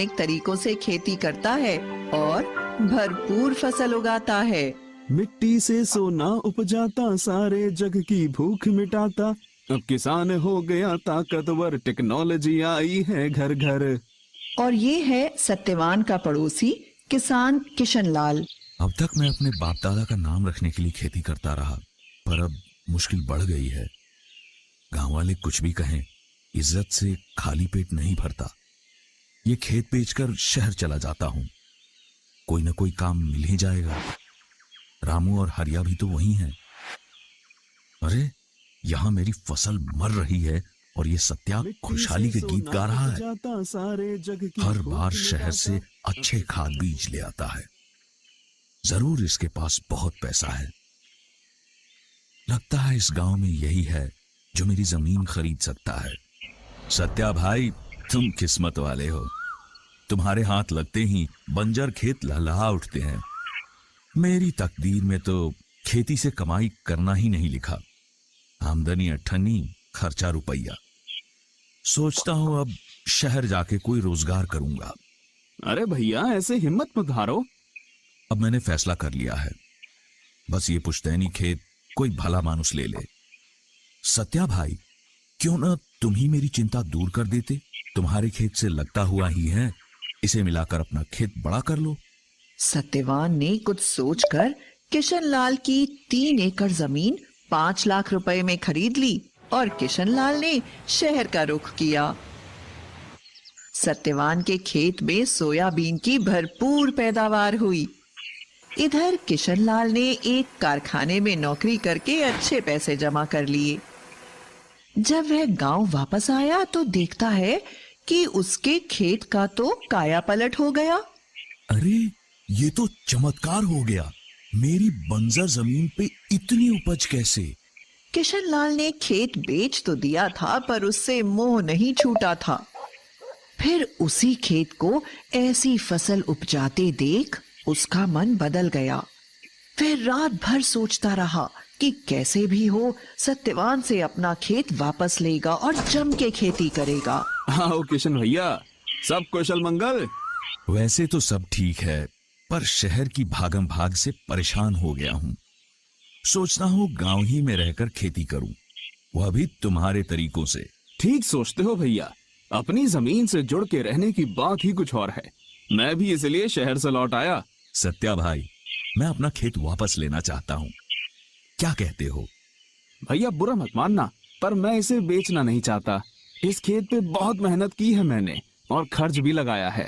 अनेक तरीकों से खेती करता है और भरपूर फसल उगाता है। मिट्टी से सोना उपजाता, सारे जग की भूख मिटाता। अब किसान हो गया ताकतवर, टेक्नोलॉजी आई है घर घर। और ये है सत्यवान का पड़ोसी किसान किशन लाल। अब तक मैं अपने बाप दादा का नाम रखने के लिए खेती करता रहा, पर अब मुश्किल बढ़ गई है। गांव वाले कुछ भी कहें, इज्जत से खाली पेट नहीं भरता। ये खेत बेचकर शहर चला जाता हूं, कोई ना कोई काम मिल ही जाएगा। रामू और हरिया भी तो वही हैं। अरे यहां मेरी फसल मर रही है और ये सत्या खुशहाली के गीत गा रहा है। सारे जग की हर भूख बार शहर मिटाता। से अच्छे खाद बीज ले आता है। जरूर इसके पास बहुत पैसा है। लगता है इस गांव में यही है जो मेरी जमीन खरीद सकता है। सत्या भाई, तुम किस्मत वाले हो। तुम्हारे हाथ लगते ही बंजर खेत लहलहा उठते हैं। मेरी तकदीर में तो खेती से कमाई करना ही नहीं लिखा। आमदनी अठन्नी, खर्चा रुपया। सोचता हूं अब शहर जाके कोई रोजगार करूंगा। अरे भैया, ऐसे हिम्मत मत हारो। अब मैंने फैसला कर लिया है, बस ये पुश्तैनी खेत कोई भला मानुस ले ले। सत्या भाई, क्यों ना तुम ही मेरी चिंता दूर कर देते। तुम्हारे खेत से लगता हुआ ही है, इसे मिलाकर अपना खेत बड़ा कर लो। सत्यवान ने कुछ सोचकर किशन लाल की 3 एकड़ जमीन 5 लाख रुपए में खरीद ली और किशन लाल ने शहर का रुख किया। सत्यवान के खेत में सोयाबीन की भरपूर पैदावार हुई। इधर किशन लाल ने एक कारखाने में नौकरी करके अच्छे पैसे जमा कर लिए। जब वह गांव वापस आया तो देखता है कि उसके खेत का तो काया पलट हो गया। अरे ये तो चमत्कार हो गया। मेरी बंजर जमीन पे इतनी उपज कैसे? किशन लाल ने खेत बेच तो दिया था, पर उससे मोह नहीं छूटा था। फिर उसी खेत को ऐसी फसल उपजाते देख उसका मन बदल गया। फिर रात भर सोचता रहा कि कैसे भी हो सत्यवान से अपना खेत वापस लेगा और जम के खेती करेगा। आओ किशन भैया, सब कुशल मंगल। वैसे तो सब ठीक है, पर शहर की भागम भाग से परेशान हो गया हूं। सोचता हूं गांव ही में रहकर खेती करूं, वह भी तुम्हारे तरीकों से। ठीक सोचते हो भैया, अपनी जमीन से जुड़ के रहने की बात ही कुछ और है। मैं भी इसलिए शहर से लौट आया। सत्या भाई, मैं अपना खेत वापस लेना चाहता हूं, क्या कहते हो? भैया बुरा मत मानना, पर मैं इसे बेचना नहीं चाहता। इस खेत पे बहुत मेहनत की है मैंने और खर्च भी लगाया है।